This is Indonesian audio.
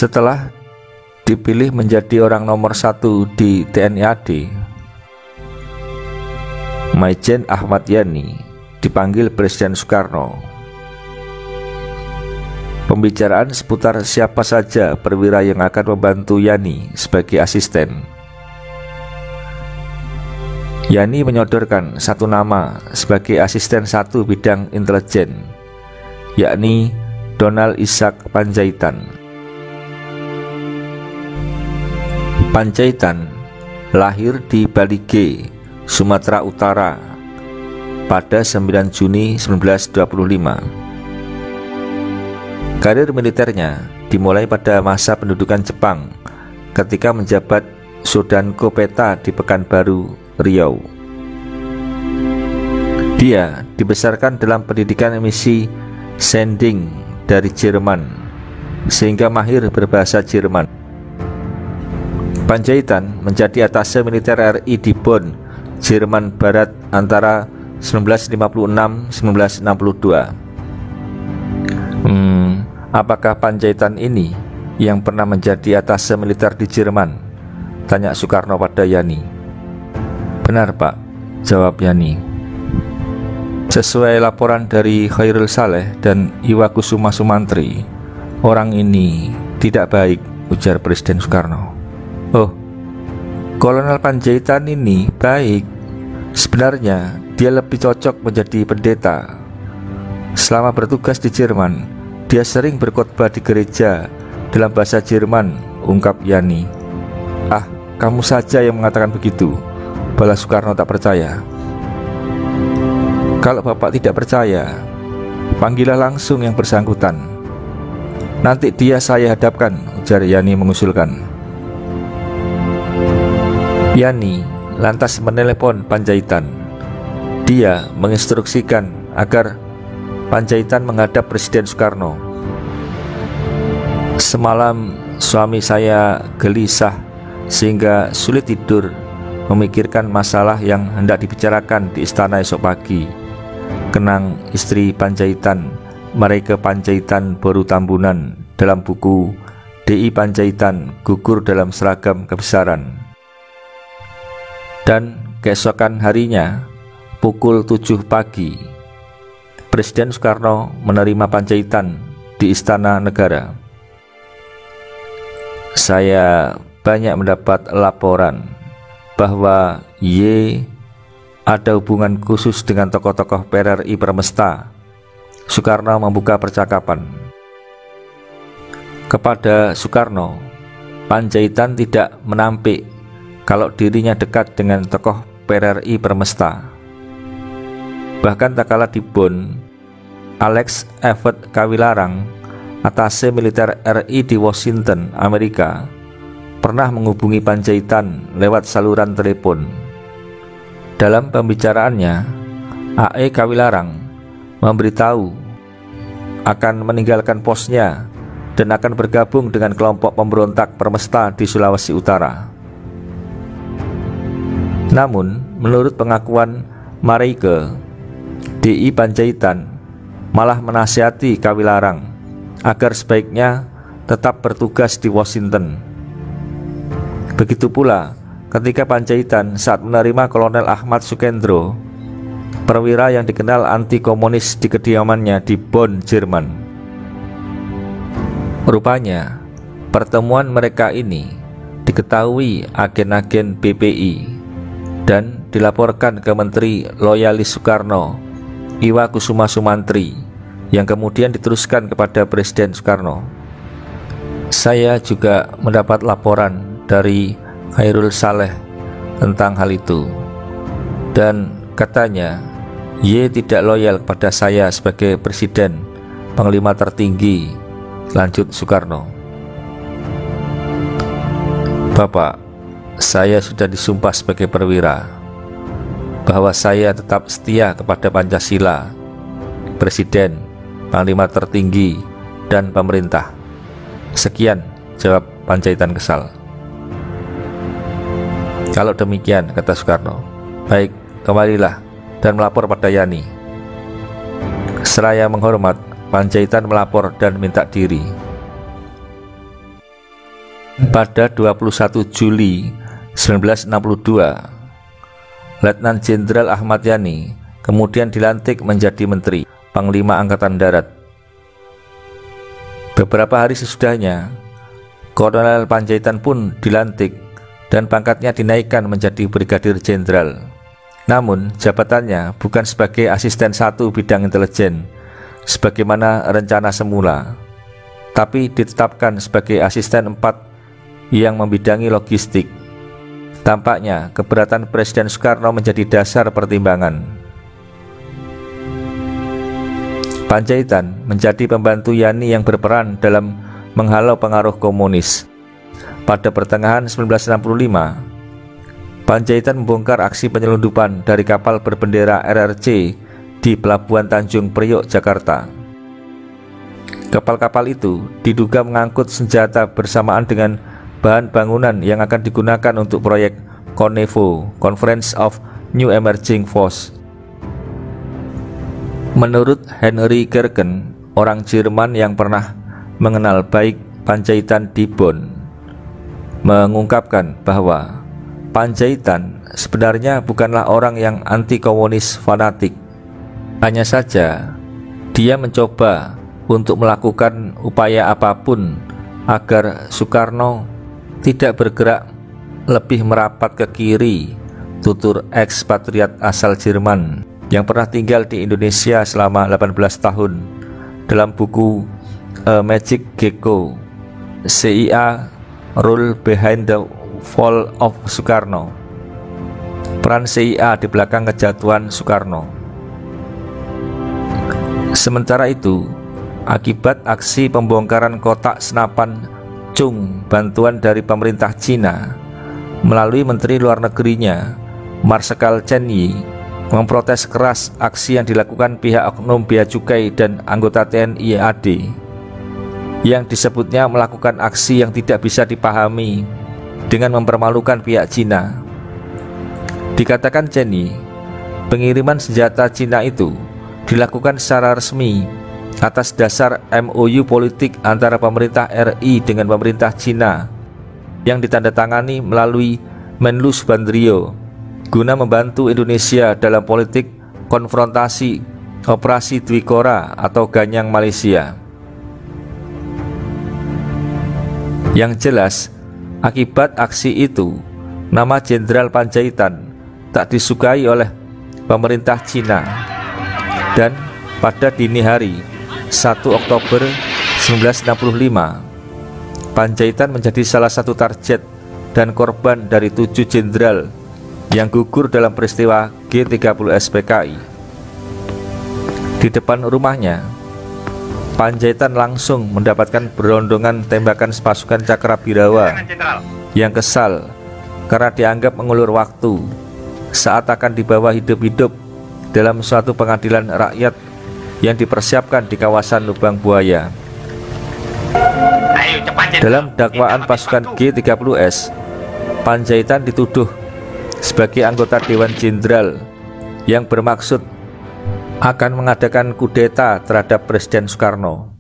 Setelah dipilih menjadi orang nomor 1 di TNI AD, Maijen Ahmad Yani dipanggil Presiden Soekarno. Pembicaraan seputar siapa saja perwira yang akan membantu Yani sebagai asisten. Yani menyodorkan satu nama sebagai asisten 1 bidang intelijen, yakni Donald Ishak Panjaitan. Panjaitan lahir di Balige, Sumatera Utara pada 9 Juni 1925. Karir militernya dimulai pada masa pendudukan Jepang ketika menjabat Sodanko Peta di Pekanbaru, Riau. Dia dibesarkan dalam pendidikan misi Sending dari Jerman sehingga mahir berbahasa Jerman. Panjaitan menjadi atase militer RI di Bonn, Jerman Barat antara 1956-1962. Apakah Panjaitan ini yang pernah menjadi atase militer di Jerman? Tanya Soekarno pada Yani. Benar Pak, jawab Yani. Sesuai laporan dari Khairul Saleh dan Iwakusuma Sumantri, orang ini tidak baik, ujar Presiden Soekarno. Oh, Kolonel Panjaitan ini baik. Sebenarnya dia lebih cocok menjadi pendeta. Selama bertugas di Jerman, dia sering berkhotbah di gereja dalam bahasa Jerman, ungkap Yani. Ah, kamu saja yang mengatakan begitu, balas Soekarno tak percaya. Kalau Bapak tidak percaya, panggillah langsung yang bersangkutan. Nanti dia saya hadapkan, ujar Yani mengusulkan. Yani lantas menelepon Panjaitan. Dia menginstruksikan agar Panjaitan menghadap Presiden Soekarno. Semalam suami saya gelisah sehingga sulit tidur memikirkan masalah yang hendak dibicarakan di istana esok pagi. Kenang istri Panjaitan, Mareike Panjaitan Boru Tambunan dalam buku DI Panjaitan Gugur dalam Seragam Kebesaran. Dan keesokan harinya pukul 7 pagi Presiden Soekarno menerima Panjaitan di Istana Negara. Saya banyak mendapat laporan bahwa Y ada hubungan khusus dengan tokoh-tokoh PRRI Permesta. Soekarno membuka percakapan. Kepada Soekarno, Panjaitan tidak menampik kalau dirinya dekat dengan tokoh PRRI Permesta. Bahkan tak kalah di Bonn, Alex Everett Kawilarang, atase militer RI di Washington, Amerika, pernah menghubungi Panjaitan lewat saluran telepon. Dalam pembicaraannya, AE Kawilarang memberitahu akan meninggalkan posnya dan akan bergabung dengan kelompok pemberontak Permesta di Sulawesi Utara. Namun, menurut pengakuan Mareike, DI Panjaitan malah menasihati Kawilarang agar sebaiknya tetap bertugas di Washington. Begitu pula ketika Panjaitan saat menerima Kolonel Ahmad Sukendro, perwira yang dikenal anti komunis di kediamannya di Bonn, Jerman. Rupanya pertemuan mereka ini diketahui agen-agen BPI dan dilaporkan ke Menteri Loyalis Soekarno, Iwakusuma Sumantri, yang kemudian diteruskan kepada Presiden Soekarno. Saya juga mendapat laporan dari Khairul Saleh tentang hal itu, dan katanya Y tidak loyal kepada saya sebagai Presiden, Panglima tertinggi, lanjut Soekarno. Bapak, saya sudah disumpah sebagai perwira bahwa saya tetap setia kepada Pancasila, Presiden, Panglima tertinggi, dan pemerintah. Sekian, jawab Panjaitan kesal. Kalau demikian, kata Soekarno, baik, kembalilah dan melapor pada Yani. Seraya menghormat, Panjaitan melapor dan minta diri. Pada 21 Juli 1962, Letnan Jenderal Ahmad Yani kemudian dilantik menjadi Menteri Panglima Angkatan Darat. Beberapa hari sesudahnya, Kolonel Pandjaitan pun dilantik dan pangkatnya dinaikkan menjadi Brigadir Jenderal. Namun jabatannya bukan sebagai asisten 1 bidang intelijen sebagaimana rencana semula, tapi ditetapkan sebagai asisten 4 yang membidangi logistik. Tampaknya keberatan Presiden Soekarno menjadi dasar pertimbangan. Pandjaitan menjadi pembantu Yani yang berperan dalam menghalau pengaruh komunis. Pada pertengahan 1965, Pandjaitan membongkar aksi penyelundupan dari kapal berbendera RRC di Pelabuhan Tanjung Priok, Jakarta. Kapal-kapal itu diduga mengangkut senjata bersamaan dengan bahan bangunan yang akan digunakan untuk proyek CONEVO, Conference of New Emerging Force. Menurut Henry Gerken, orang Jerman yang pernah mengenal baik Pandjaitan di Bonn, mengungkapkan bahwa Pandjaitan sebenarnya bukanlah orang yang anti-komunis fanatik. Hanya saja dia mencoba untuk melakukan upaya apapun agar Soekarno tidak bergerak lebih merapat ke kiri, tutur ekspatriat asal Jerman yang pernah tinggal di Indonesia selama 18 tahun. Dalam buku A Magic Gecko, CIA Rule Behind the Fall of Soekarno, peran CIA di belakang kejatuhan Soekarno. Sementara itu, akibat aksi pembongkaran kotak senapan Chung bantuan dari pemerintah Cina melalui Menteri Luar Negerinya, Marsekal Chen Yi, memprotes keras aksi yang dilakukan pihak oknum bea cukai dan anggota TNI AD yang disebutnya melakukan aksi yang tidak bisa dipahami dengan mempermalukan pihak Cina. Dikatakan Chen Yi, pengiriman senjata Cina itu dilakukan secara resmi atas dasar MOU politik antara pemerintah RI dengan pemerintah Cina yang ditandatangani melalui Menlu Subandrio guna membantu Indonesia dalam politik konfrontasi Operasi Dwikora atau Ganyang Malaysia. Yang jelas, akibat aksi itu, nama Jenderal Pandjaitan tak disukai oleh pemerintah Cina, dan pada dini hari 1 Oktober 1965, Pandjaitan menjadi salah satu target dan korban dari 7 jenderal yang gugur dalam peristiwa G30S PKI. Di depan rumahnya, Pandjaitan langsung mendapatkan berondongan tembakan pasukan Cakrabirawa yang kesal karena dianggap mengulur waktu saat akan dibawa hidup-hidup dalam suatu pengadilan rakyat yang dipersiapkan di kawasan Lubang Buaya. Dalam dakwaan pasukan G30S, Pandjaitan dituduh sebagai anggota Dewan Jenderal yang bermaksud akan mengadakan kudeta terhadap Presiden Soekarno.